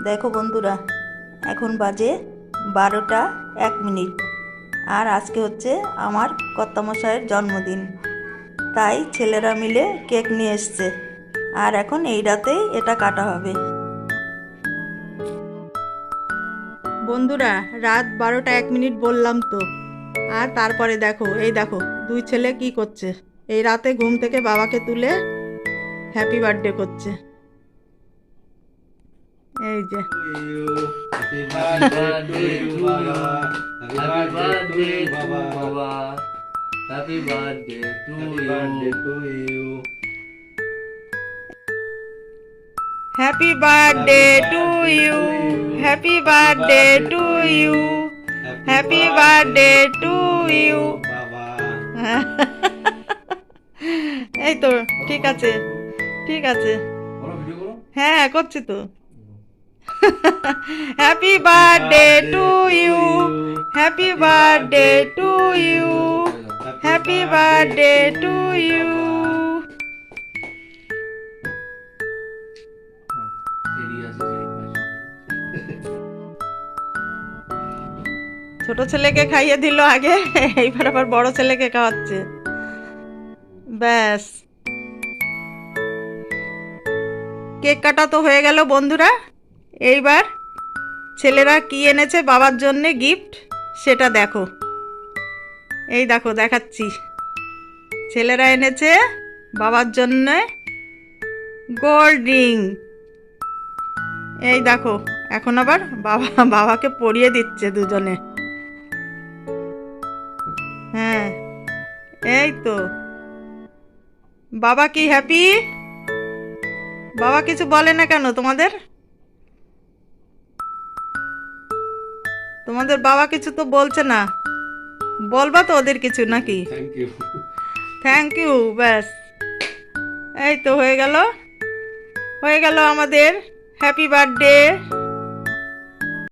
দেখো বন্ধুরা, এখন বাজে 12টা 1 মিনিট। আর আজকে হচ্ছে আমার কর্তামশাইয়ের জন্মদিন, তাই ছেলেরা মিলে কেক নিয়ে এসছে। আর এখন এই রাতেই এটা কাটা হবে। বন্ধুরা, রাত 12টা 1 মিনিট বললাম তো। আর তারপরে দেখো, এই দেখো দুই ছেলে কি করছে। এই রাতে ঘুম থেকে বাবাকে তুলে হ্যাপি বার্থডে করছে। এই যে Happy birthday to you. Happy birthday to Baba. Happy birthday to you. Happy birthday to you, happy birthday to you, happy birthday to you. এই তো ঠিক আছে, ঠিক আছে। হ্যাঁ করছি তো। Happy birthday to you, happy birthday to you, happy birthday to you. ছোট ছেলেকে খাইয়ে দিল আগে, এইবার আবার বড় ছেলেকে খাওয়াচ্ছে। ব্যাস, কেক কাটা তো হয়ে গেল বন্ধুরা। এইবার ছেলেরা কি এনেছে বাবার জন্যে গিফট, সেটা দেখো। এই দেখো দেখাচ্ছি, ছেলেরা এনেছে বাবার জন্যে গোল্ড রিং। এই দেখো, এখন আবার বাবাকে পরিয়ে দিচ্ছে দুজনে। হ্যাঁ, এই তো। বাবা কি হ্যাপি? বাবা কিছু বলে না কেন তোমাদের? তোমাদের বাবা কিছু তো বলছে না, বলবা তো ওদের কিছু নাকি? Thank you. Thank you. ব্যাস, এই তো হয়ে গেল, হয়ে গেল আমাদের হ্যাপি বার্থডে।